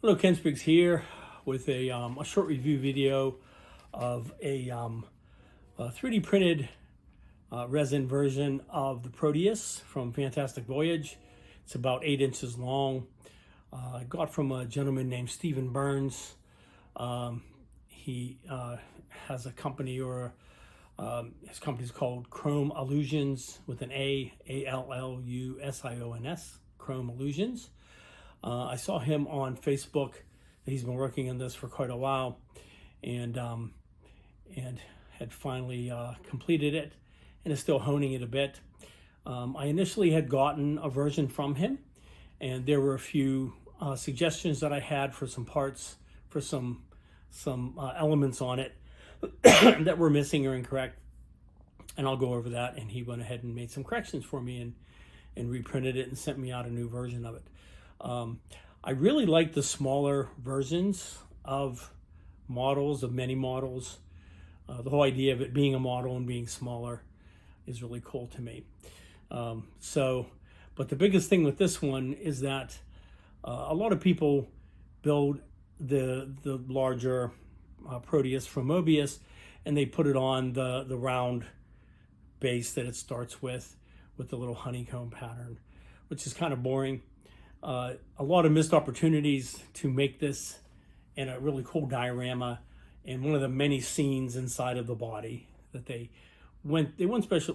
Hello, Ken Spriggs here with a short review video of a 3D printed resin version of the Proteus from Fantastic Voyage. It's about 8 inches long. I got from a gentleman named Stephen Burns. He has a company, or his company's called Chrome Illusions with an A-L-L-U-S-I-O-N-S, Chrome Illusions. I saw him on Facebook. He's been working on this for quite a while, and had finally completed it, and is still honing it a bit. I initially had gotten a version from him, and there were a few suggestions that I had for some parts, for some elements on it that were missing or incorrect, and I'll go over that. And he went ahead and made some corrections for me and reprinted it and sent me out a new version of it. I really like the smaller versions of models, of many models. The whole idea of it being a model and being smaller is really cool to me. But the biggest thing with this one is that a lot of people build the larger Proteus from Mobius, and they put it on the round base that it starts with the little honeycomb pattern, which is kind of boring. A lot of missed opportunities to make this in a really cool diorama and one of the many scenes inside of the body that they won special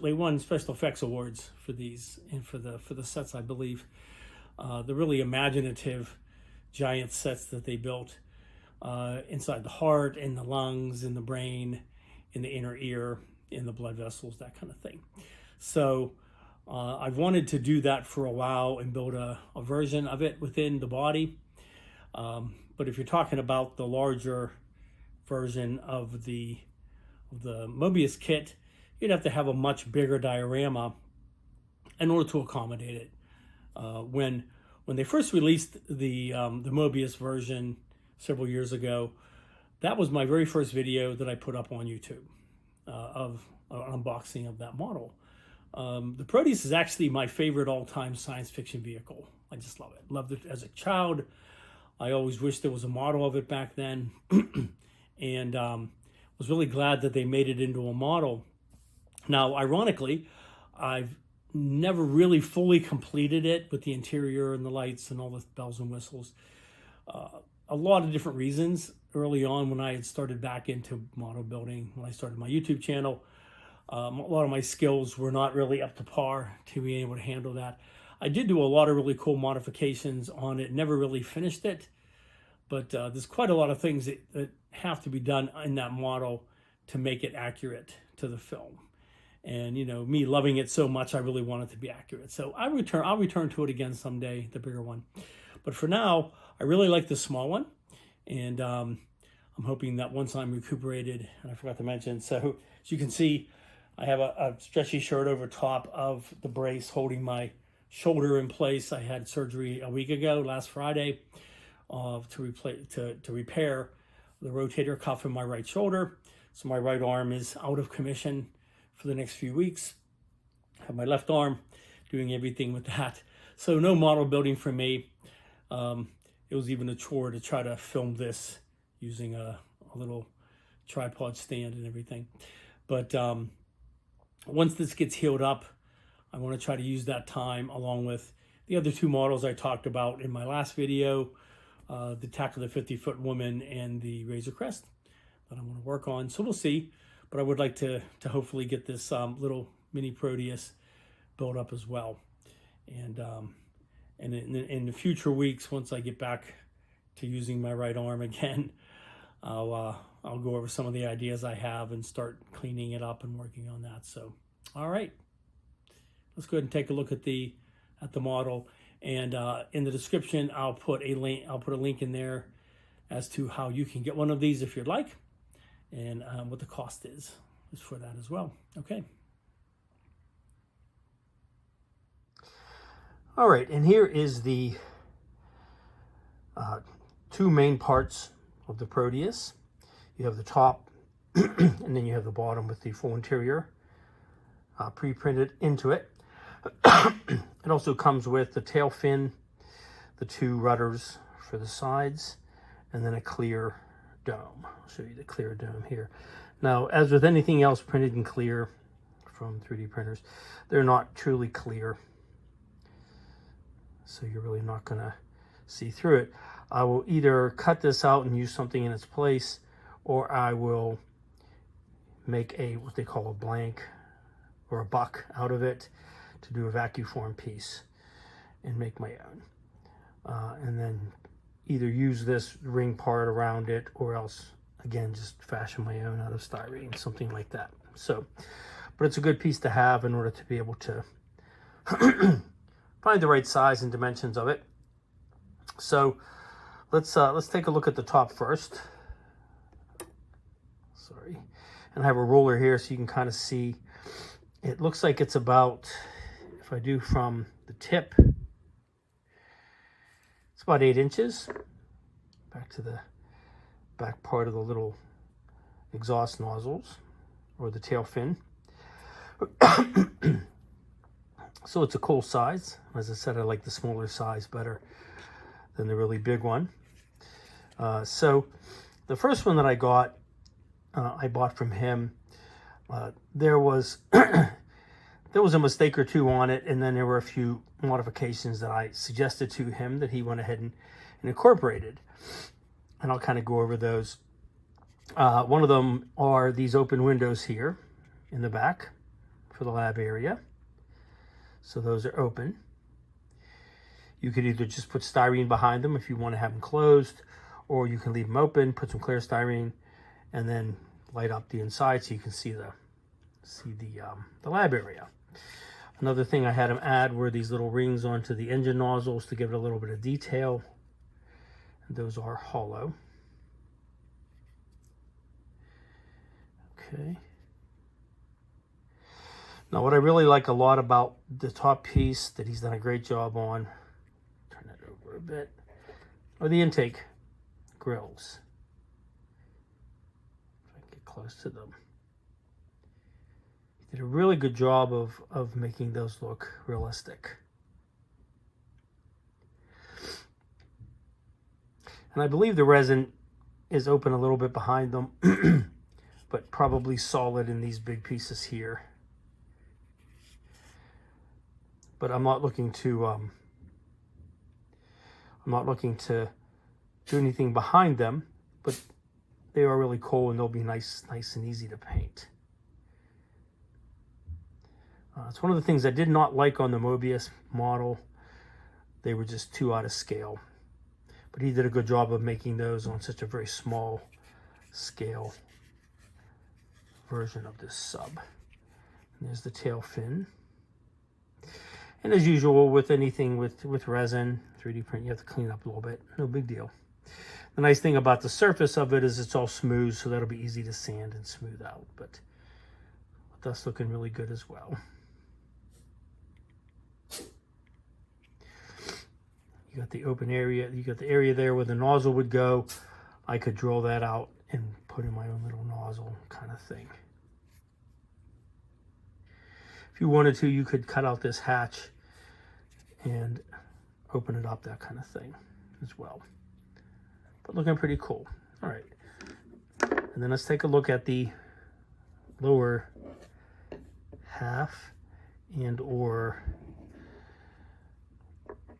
effects awards for these and for the sets, I believe. The really imaginative giant sets that they built inside the heart, in the lungs, in the brain, in the inner ear, in the blood vessels, that kind of thing. So I've wanted to do that for a while and build a version of it within the body. But if you're talking about the larger version of the Mobius kit, you'd have to have a much bigger diorama in order to accommodate it. When they first released the Mobius version several years ago, that was my very first video that I put up on YouTube of an unboxing of that model. The Proteus is actually my favorite all-time science fiction vehicle. I just love it. Loved it as a child. I always wished there was a model of it back then. And was really glad that they made it into a model. Now, ironically, I've never really fully completed it with the interior and the lights and all the bells and whistles. A lot of different reasons. Early on, when I had started back into model building, when I started my YouTube channel, a lot of my skills were not really up to par to be able to handle that. I did do a lot of really cool modifications on it, never really finished it, but there's quite a lot of things that have to be done in that model to make it accurate to the film. And, you know, me loving it so much, I really want it to be accurate. So I'll return to it again someday, the bigger one. But for now, I really like the small one. And I'm hoping that once I'm recuperated, and I forgot to mention, so as you can see, I have a stretchy shirt over top of the brace holding my shoulder in place. I had surgery a week ago, last Friday, to repair the rotator cuff in my right shoulder. So my right arm is out of commission for the next few weeks. I have my left arm doing everything with that. So no model building for me. It was even a chore to try to film this using a little tripod stand and everything. But once this gets healed up, I want to try to use that time along with the other two models I talked about in my last video, the Tackle the 50-Foot Woman and the Razor Crest, that I want to work on. So we'll see. But I would like to hopefully get this little mini Proteus built up as well. And in the future weeks, once I get back to using my right arm again, I'll go over some of the ideas I have and start cleaning it up and working on that. So, all right, let's go ahead and take a look at the model. And in the description, I'll put a link in there as to how you can get one of these if you'd like, and what the cost is for that as well. Okay. All right, and here is the two main parts of the Proteus. You have the top, and then you have the bottom with the full interior pre-printed into it. It also comes with the tail fin, the two rudders for the sides, and then a clear dome. I'll show you the clear dome here. Now, as with anything else printed in clear from 3D printers, they're not truly clear, so you're really not going to see through it. I will either cut this out and use something in its place, or I will make what they call a blank or a buck out of it to do a vacuum form piece and make my own. And then either use this ring part around it, or else, again, just fashion my own out of styrene, something like that. So, but it's a good piece to have in order to be able to find the right size and dimensions of it. So let's take a look at the top first. Sorry. And I have a ruler here so you can kind of see. It looks like it's about, if I do from the tip, it's about 8 inches back to the back part of the little exhaust nozzles or the tail fin. So it's a cool size. As I said, I like the smaller size better than the really big one. So the first one that I got, I bought from him. There was there was a mistake or two on it, and then there were a few modifications that I suggested to him that he went ahead and incorporated. And I'll kind of go over those. One of them are these open windows here in the back for the lab area. So those are open. You could either just put styrene behind them if you want to have them closed, or you can leave them open, put some clear styrene, and then light up the inside so you can see the lab area. Another thing I had him add were these little rings onto the engine nozzles to give it a little bit of detail. And those are hollow. Okay. Now, what I really like a lot about the top piece that he's done a great job on, turn that over a bit, are the intake grills. If I can get close to them. He did a really good job of making those look realistic. And I believe the resin is open a little bit behind them, but probably solid in these big pieces here. But I'm not looking to do anything behind them, but they are really cool and they'll be nice and easy to paint. It's one of the things I did not like on the Mobius model. They were just too out of scale. But he did a good job of making those on such a very small scale version of this sub. And there's the tail fin. And as usual with anything with resin, 3D print, you have to clean up a little bit. No big deal. The nice thing about the surface of it is it's all smooth, so that'll be easy to sand and smooth out. But that's looking really good as well. You got the open area. You got the area there where the nozzle would go. I could drill that out and put in my own little nozzle kind of thing. If you wanted to, you could cut out this hatch and open it up, that kind of thing as well. But looking pretty cool. All right. And then let's take a look at the lower half and or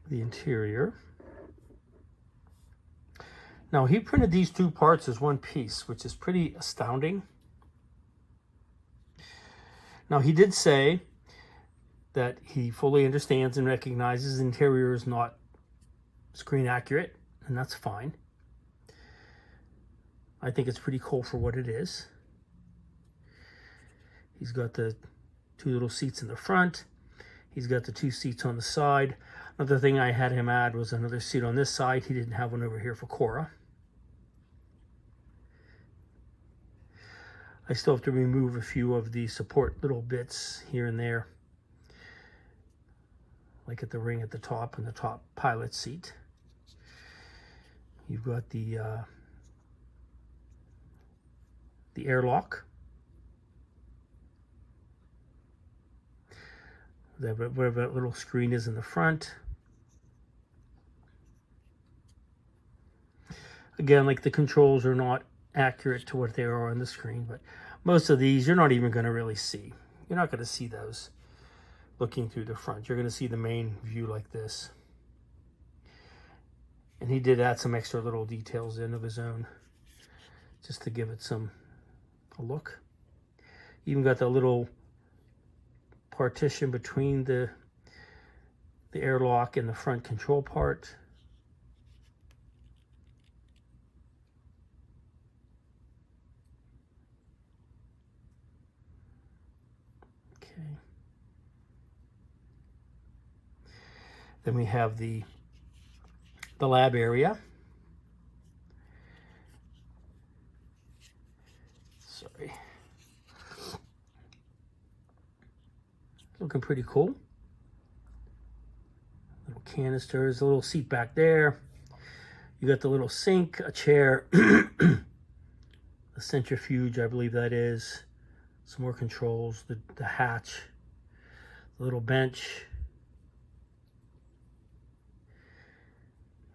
the interior. Now he printed these two parts as one piece, which is pretty astounding. Now he did say that he fully understands and recognizes the interior is not screen accurate, and that's fine. I think it's pretty cool for what it is. He's got the two little seats in the front. He's got the two seats on the side. Another thing I had him add was another seat on this side. He didn't have one over here for Cora. I still have to remove a few of the support little bits here and there, like at the ring at the top and the top pilot seat. You've got the airlock. Whatever that little screen is in the front. Again, like the controls are not accurate to what they are on the screen, but most of these you're not even going to really see. You're not going to see those looking through the front. You're going to see the main view like this. And he did add some extra little details in of his own just to give it a look. Even got the little partition between the airlock and the front control part. Okay. Then we have the lab area. Sorry. Looking pretty cool. Little canisters, a little seat back there. You got the little sink, a chair, a centrifuge, I believe that is. Some more controls, the hatch, the little bench.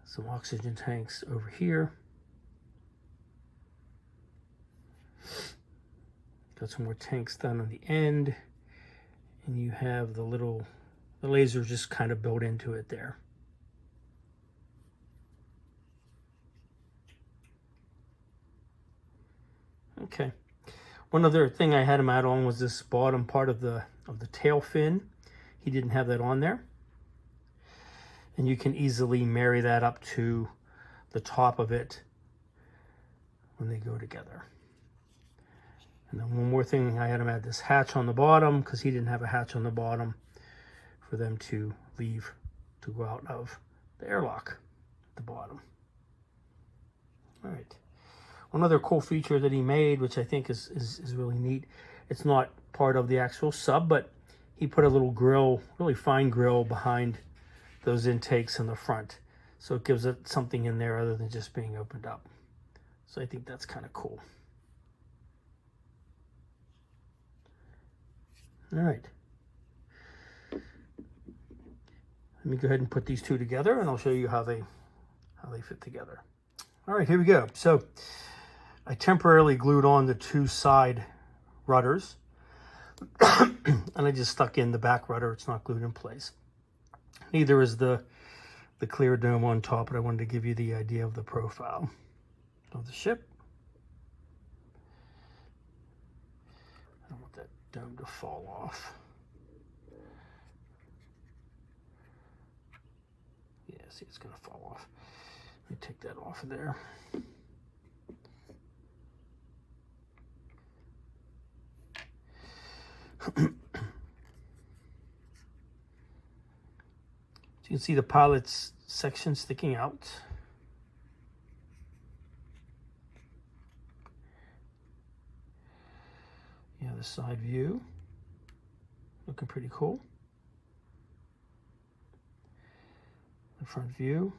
Some oxygen tanks over here. Got some more tanks down on the end. And you have the laser just kind of built into it there. Okay. One other thing I had him out on was this bottom part of the tail fin. He didn't have that on there. And you can easily marry that up to the top of it when they go together. And then one more thing, I had him add this hatch on the bottom because he didn't have a hatch on the bottom for them to leave to go out of the airlock at the bottom. All right. One other cool feature that he made, which I think is really neat, it's not part of the actual sub, but he put a little grill, really fine grill behind those intakes in the front. So it gives it something in there other than just being opened up. So I think that's kind of cool. All right. Let me go ahead and put these two together and I'll show you how they fit together. All right, here we go. So I temporarily glued on the two side rudders and I just stuck in the back rudder. It's not glued in place. Neither is the clear dome on top, but I wanted to give you the idea of the profile of the ship. I don't want that dome to fall off. Yeah, see, it's going to fall off. Let me take that off of there. You can see the pilot's section sticking out. Yeah, the side view, looking pretty cool. The front view.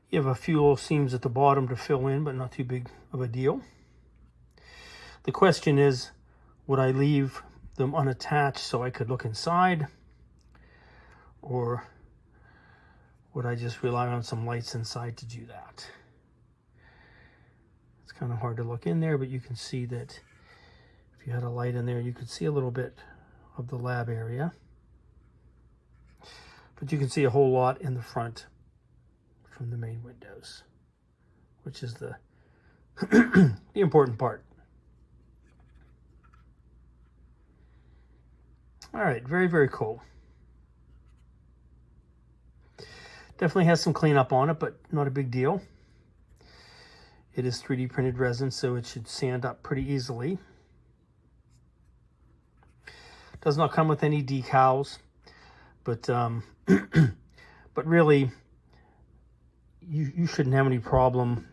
You have a few little seams at the bottom to fill in, but not too big of a deal. The question is, would I leave them unattached so I could look inside? Or would I just rely on some lights inside to do that? It's kind of hard to look in there, but you can see that if you had a light in there, you could see a little bit of the lab area. But you can see a whole lot in the front from the main windows, which is the the important part. All right, very, very cool. Definitely has some cleanup on it, but not a big deal. It is 3D printed resin, so it should sand up pretty easily. Does not come with any decals, but but really, you shouldn't have any problem,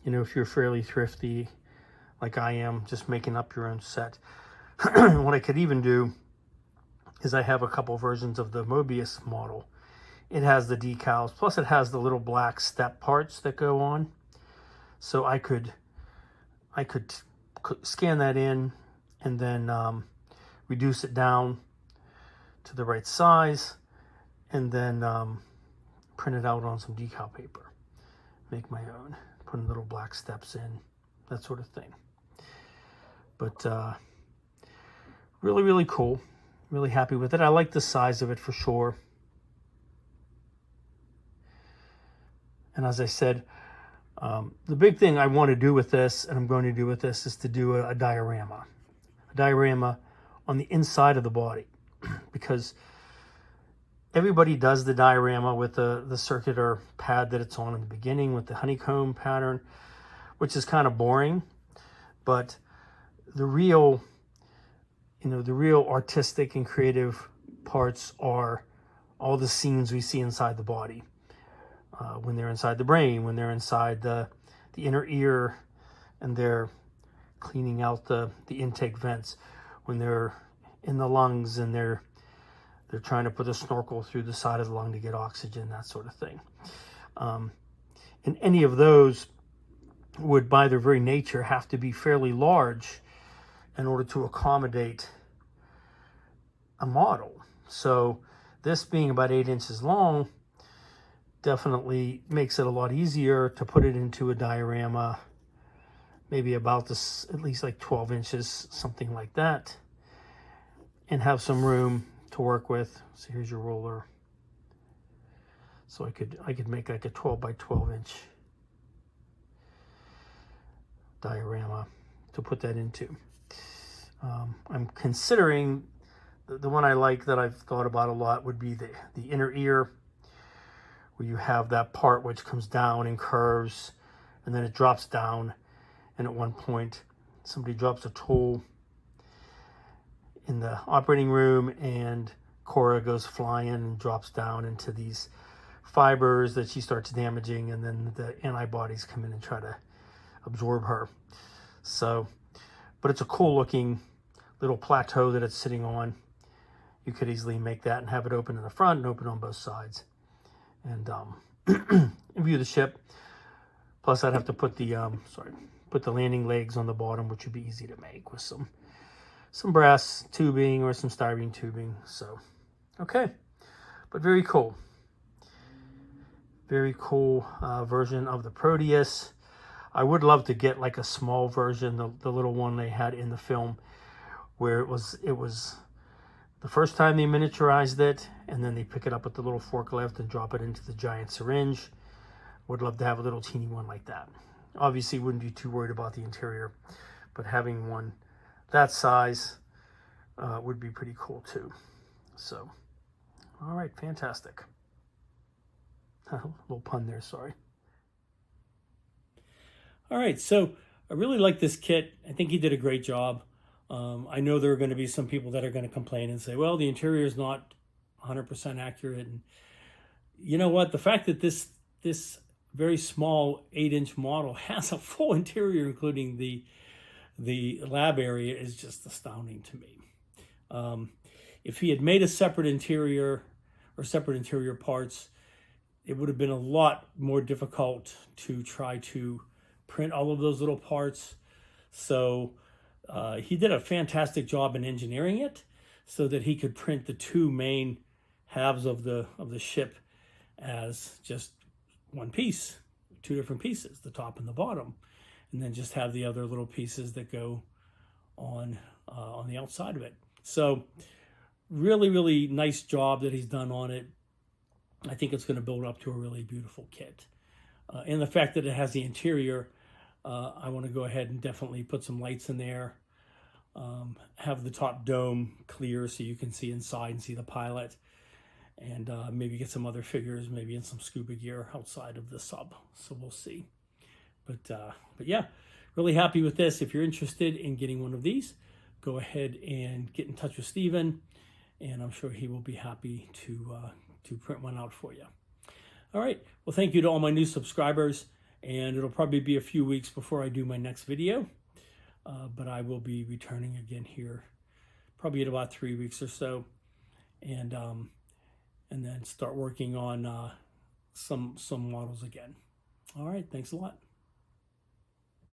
you know, if you're fairly thrifty like I am, just making up your own set. What I could even do is I have a couple versions of the Mobius model. It has the decals, plus it has the little black step parts that go on. So I could scan that in, and then reduce it down to the right size, and then print it out on some decal paper. Make my own, put in little black steps in, that sort of thing. But really, really cool. Really happy with it. I like the size of it for sure. And as I said, the big thing I want to do with this, and I'm going to do with this, is to do a diorama. A diorama on the inside of the body. Because everybody does the diorama with the circular pad that it's on in the beginning with the honeycomb pattern, which is kind of boring. But the real, the real artistic and creative parts are all the scenes we see inside the body. When they're inside the brain, when they're inside the inner ear, and they're cleaning out the intake vents, when they're in the lungs and they're trying to put a snorkel through the side of the lung to get oxygen, that sort of thing. And any of those would, by their very nature, have to be fairly large in order to accommodate a model. So this being about 8 inches long definitely makes it a lot easier to put it into a diorama, maybe about this, at least like 12 inches, something like that, and have some room to work with. So here's your roller. So I could make like a 12 by 12 inch diorama to put that into. I'm considering the one I like that I've thought about a lot would be the inner ear, where you have that part which comes down and curves, and then it drops down, and at one point somebody drops a tool in the operating room, and Cora goes flying and drops down into these fibers that she starts damaging, and then the antibodies come in and try to absorb her. So, but it's a cool looking little plateau that it's sitting on. You could easily make that and have it open in the front and open on both sides, and view the ship. Plus I'd have to put the put the landing legs on the bottom, which would be easy to make with some brass tubing or some styrene tubing. So okay, but very cool. Very cool version of the Proteus. I would love to get like a small version, the little one they had in the film, where it was the first time they miniaturized it, and then they pick it up with the little forklift and drop it into the giant syringe. Would love to have a little teeny one like that. Obviously wouldn't be too worried about the interior, but having one that size would be pretty cool too. So, all right, fantastic. Little pun there, sorry. All right, so I really like this kit. I think he did a great job. I know there are going to be some people that are going to complain and say, well, the interior is not 100% accurate. And you know what? The fact that this very small 8-inch model has a full interior, including the lab area, is just astounding to me. If he had made a separate interior or separate interior parts, it would have been a lot more difficult to try to print all of those little parts. So he did a fantastic job in engineering it so that he could print the two main halves of the ship as just one piece, two different pieces, the top and the bottom, and then just have the other little pieces that go on the outside of it. So really, really nice job that he's done on it. I think it's going to build up to a really beautiful kit. And the fact that it has the interior, I want to go ahead and definitely put some lights in there. Have the top dome clear so you can see inside and see the pilot. And maybe get some other figures, maybe in some scuba gear outside of the sub. So we'll see. But yeah, really happy with this. If you're interested in getting one of these, go ahead and get in touch with Steven, and I'm sure he will be happy to print one out for you. All right. Well, thank you to all my new subscribers, and it'll probably be a few weeks before I do my next video, but I will be returning again here probably in about 3 weeks or so, and then start working on some models again. All right. Thanks a lot.